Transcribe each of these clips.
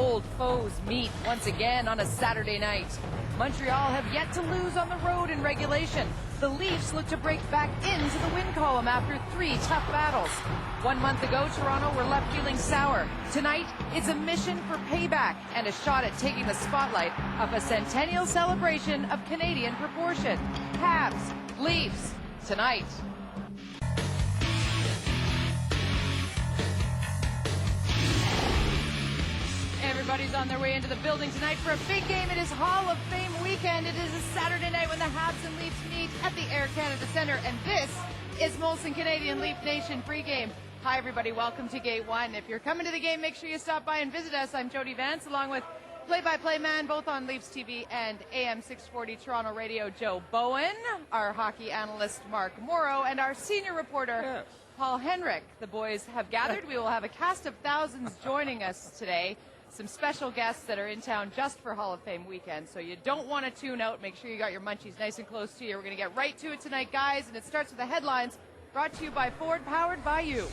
old foes meet once again on a Saturday night. Montreal have yet to lose on the road in regulation. The Leafs look to break back into the win column after 3 tough battles. 1 month ago, Toronto were left feeling sour. Tonight, it's a mission for payback and a shot at taking the spotlight of a centennial celebration of Canadian proportion. Habs, Leafs, tonight. Everybody's on their way into the building tonight for a big game. It is Hall of Fame weekend. It is a Saturday night when the Habs and Leafs meet at the Air Canada Centre. And this is Molson Canadian Leaf Nation pregame. Hi, everybody. Welcome to Gate 1. If you're coming to the game, make sure you stop by and visit us. I'm Jody Vance, along with play-by-play man, both on Leafs TV and AM 640 Toronto Radio, Joe Bowen, our hockey analyst, Mark Morrow, and our senior reporter, Paul Henrik. The boys have gathered. We will have a cast of thousands joining us today. Some special guests that are in town just for Hall of Fame weekend, so you don't want to tune out. Make sure you got your munchies nice and close to you. We're going to get right to it tonight, guys, and it starts with the headlines brought to you by Ford, powered by you.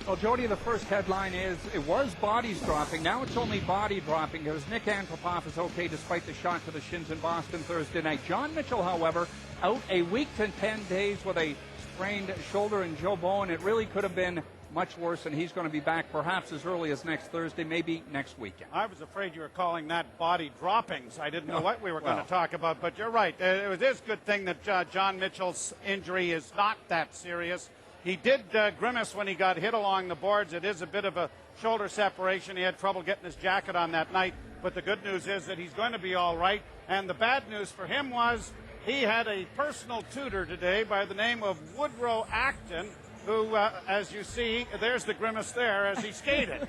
Well, Jody, the first headline is it was bodies dropping. Now it's only body dropping because Nick Antropov is okay despite the shot to the shins in Boston Thursday night. John Mitchell, however, out a week to 10 days with a sprained shoulder, and Joe Bowen, it really could have been much worse, and he's going to be back perhaps as early as next Thursday, maybe next weekend. I was afraid you were calling that body droppings. I didn't know what we were going to talk about, but you're right. It is a good thing that John Mitchell's injury is not that serious. He did grimace when he got hit along the boards. It is a bit of a shoulder separation. He had trouble getting his jacket on that night, but the good news is that he's going to be all right. And the bad news for him was he had a personal tutor today by the name of Woodrow Acton, who, as you see, there's the grimace there as he skated.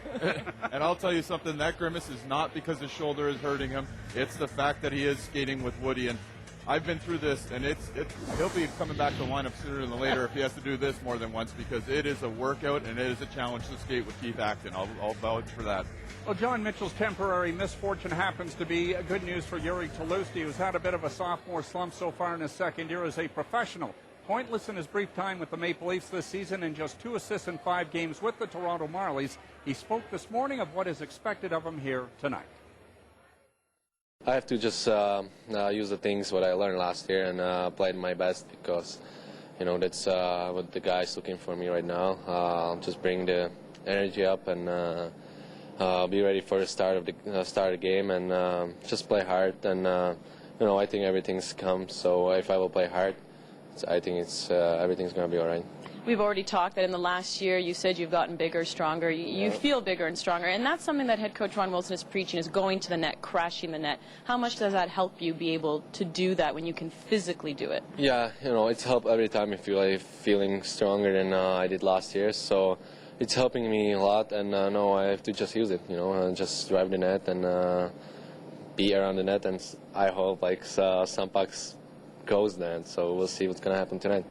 And I'll tell you something, that grimace is not because his shoulder is hurting him. It's the fact that he is skating with Woody. And I've been through this, and he'll be coming back to the lineup sooner than later if he has to do this more than once, because it is a workout and it is a challenge to skate with Keith Acton. I'll vouch for that. Well, John Mitchell's temporary misfortune happens to be good news for Yuri Tlusty, who's had a bit of a sophomore slump so far in his second year as a professional. Pointless in his brief time with the Maple Leafs this season and just 2 assists in 5 games with the Toronto Marlies. He spoke this morning of what is expected of him here tonight. I have to just use the things what I learned last year and play my best, because that's what the guys looking for me right now. Just bring the energy up and be ready for the start of the game, and just play hard. And I think everything's come. So if I will play hard, I think everything's going to be all right. We've already talked that in the last year you said you've gotten bigger, stronger. You feel bigger and stronger, and that's something that head coach Ron Wilson is preaching, is going to the net, crashing the net. How much does that help you be able to do that when you can physically do it? Yeah, it's helped every time. I feel like feeling stronger than I did last year, so it's helping me a lot, and no, I have to just use it, and just drive the net and be around the net, and I hope some pucks goes then, so we'll see what's going to happen tonight.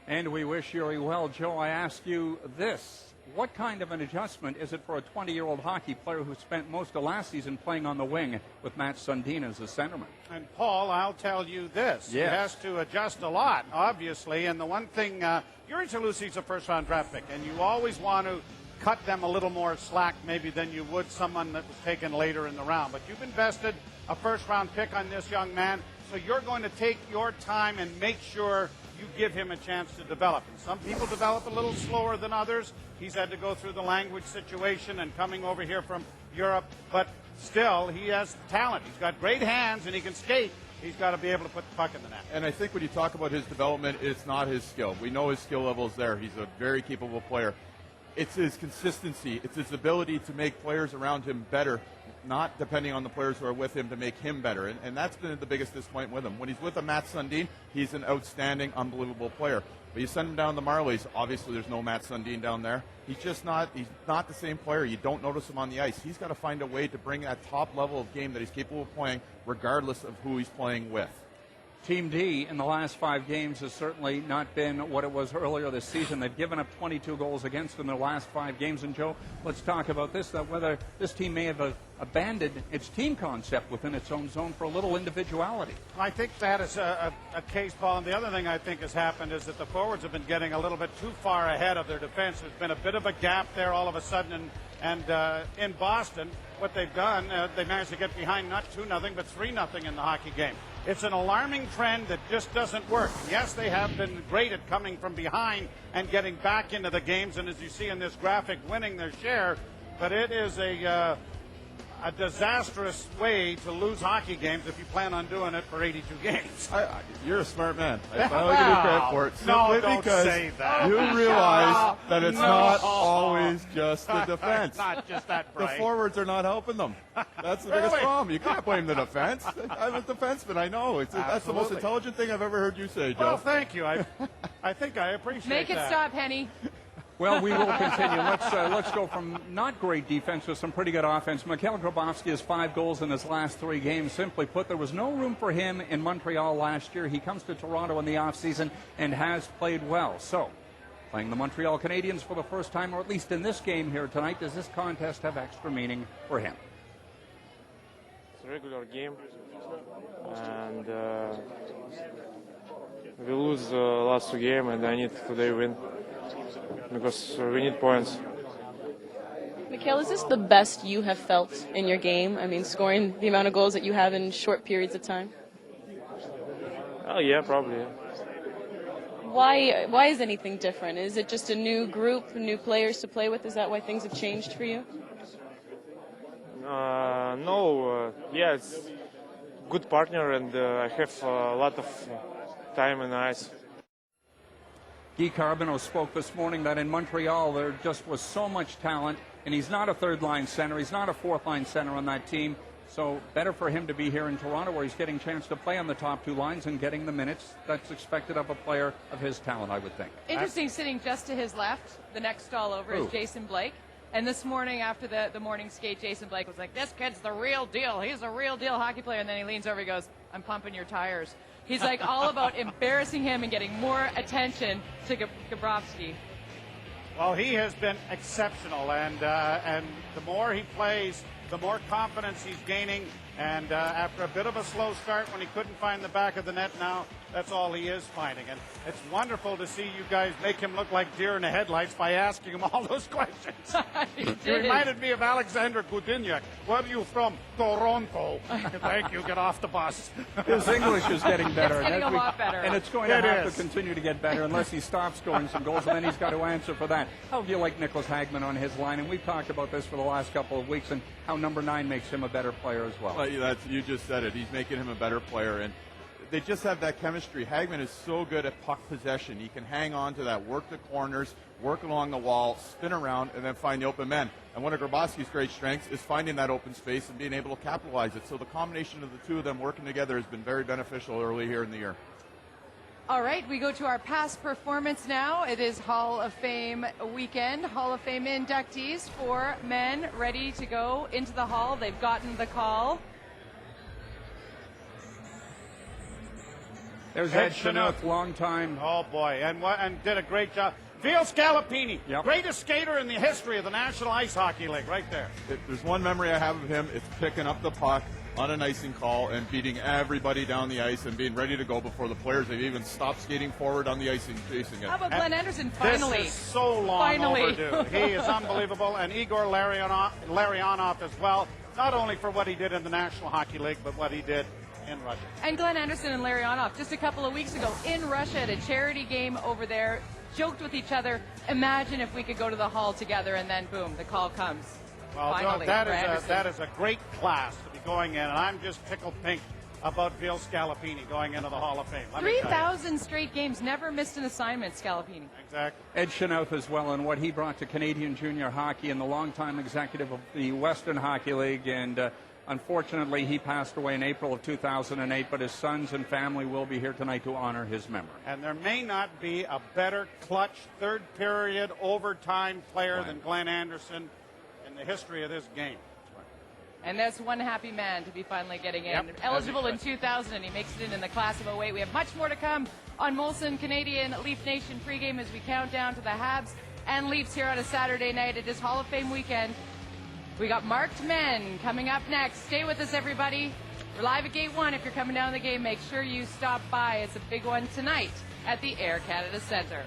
And we wish Yuri well. Joe, I ask you this. What kind of an adjustment is it for a 20-year-old hockey player who spent most of last season playing on the wing with Matt Sundin as a centerman? And, Paul, I'll tell you this. He has to adjust a lot, obviously. And the one thing, Yuri Tlusty's a first-round draft pick, and you always want to cut them a little more slack maybe than you would someone that was taken later in the round. But you've invested a first-round pick on this young man, so you're going to take your time and make sure you give him a chance to develop. And some people develop a little slower than others. He's had to go through the language situation and coming over here from Europe, but still, he has talent. He's got great hands and he can skate. He's got to be able to put the puck in the net. And I think when you talk about his development, it's not his skill. We know his skill level is there. He's a very capable player. It's his consistency. It's his ability to make players around him better, not depending on the players who are with him to make him better. And that's been the biggest disappointment with him. When he's with a Matt Sundin, he's an outstanding, unbelievable player. But you send him down to the Marlies, obviously there's no Matt Sundin down there. He's not the same player. You don't notice him on the ice. He's got to find a way to bring that top level of game that he's capable of playing, regardless of who he's playing with. Team D in the last 5 games has certainly not been what it was earlier this season. They've given up 22 goals against in their last 5 games. And, Joe, let's talk about this, that whether this team may have abandoned its team concept within its own zone for a little individuality. I think that is a case, Paul. And the other thing I think has happened is that the forwards have been getting a little bit too far ahead of their defense. There's been a bit of a gap there all of a sudden, and And in Boston, what they've done, they managed to get behind not 2-0, but 3-0 in the hockey game. It's an alarming trend that just doesn't work. Yes, they have been great at coming from behind and getting back into the games, and as you see in this graphic, winning their share. But it is a disastrous way to lose hockey games if you plan on doing it for 82 games. You're a smart man. I finally give you credit for it. No, don't because say that. you realize that it's not always just the defense. It's not just that, The Brian. forwards are not helping them. That's the biggest Really? problem. You can't blame the defense. I'm a defenseman. I know. That's the most Absolutely. intelligent thing I've ever heard you say, Joe. Well, thank you. I think I appreciate Make it that. stop, Henny. Well, we will continue. Let's go from not great defense to some pretty good offense. Mikhail Grabovski has 5 goals in his last 3 games. Simply put, there was no room for him in Montreal last year. He comes to Toronto in the offseason and has played well. So, playing the Montreal Canadiens for the first time, or at least in this game here tonight, does this contest have extra meaning for him? It's a regular game, and we lose the last 2 games, and I need today win because we need points. Mikhail, is this the best you have felt in your game? I mean, scoring the amount of goals that you have in short periods of time? Oh yeah, probably. Yeah. Why is anything different? Is it just a new group, new players to play with? Is that why things have changed for you? No, yeah, it's good partner, and I have a lot of time and ice. Guy Carbonneau spoke this morning that in Montreal there just was so much talent, and he's not a third-line center. He's not a fourth-line center on that team. So better for him to be here in Toronto where he's getting a chance to play on the top 2 lines and getting the minutes that's expected of a player of his talent, I would think. Interesting, sitting just to his left, the next stall over is Jason Blake. And this morning, after the morning skate, Jason Blake was like, this kid's the real deal. He's a real deal hockey player. And then he leans over, he goes, I'm pumping your tires. He's like all about embarrassing him and getting more attention to Grabovski. Well, he has been exceptional, and the more he plays, the more confidence he's gaining. And after a bit of a slow start when he couldn't find the back of the net, now that's all he is finding. And it's wonderful to see you guys make him look like deer in the headlights by asking him all those questions. He reminded me of Alexander Gudinyak. Where are you from? Toronto. Thank you. Get off the bus. His English is getting better. It's getting a lot better. And it's going to have to continue to get better unless he stops scoring some goals, and then he's got to answer for that. How do you like Nicholas Hagman on his line? And we've talked about this for the last couple of weeks and how number 9 makes him a better player as well. You just said it. He's making him a better player, and they just have that chemistry. Hagman is so good at puck possession. He can hang on to that, work the corners, work along the wall, spin around, and then find the open men. And one of Grabovski's great strengths is finding that open space and being able to capitalize it. So the combination of the two of them working together has been very beneficial early here in the year. All right, we go to our past performance now. It is Hall of Fame weekend. Hall of Fame inductees, 4 men ready to go into the Hall. They've gotten the call. There's Ed Chinook, long time. Oh, boy, and did a great job. Phil Scalapini, Yep. greatest skater in the history of the National Ice Hockey League, right there. If there's one memory I have of him, it's picking up the puck on an icing call and beating everybody down the ice and being ready to go before the players have even stopped skating forward on the ice and chasing it. How about Glenn Anderson, finally? This is so long overdue. Finally. He is unbelievable, and Igor Larionov as well, not only for what he did in the National Hockey League, but what he did in Russia. And Glenn Anderson and Larionov, just a couple of weeks ago in Russia at a charity game over there, joked with each other, imagine if we could go to the Hall together, and then boom, the call comes. Well, Finally, that for is Anderson. that is a great class to be going in, and I'm just tickled pink about Phil Scalapini going into the Hall of Fame. Let me tell you. 3,000 straight games, never missed an assignment, Scalapini. Exactly. Ed Chinook as well, and what he brought to Canadian junior hockey, and the longtime executive of the Western Hockey League, and unfortunately he passed away in April of 2008, but his sons and family will be here tonight to honor his memory. And there may not be a better clutch third period overtime player than Glenn Anderson in the history of this game. And that's one happy man to be finally getting in. Yep, Eligible in 2000, and he makes it in the class of 08. We have much more to come on Molson Canadian Leaf Nation pregame as we count down to the Habs and Leafs here on a Saturday night. It is Hall of Fame weekend. We got marked men coming up next. Stay with us, everybody. We're live at Gate 1. If you're coming down the game, make sure you stop by. It's a big one tonight at the Air Canada Centre.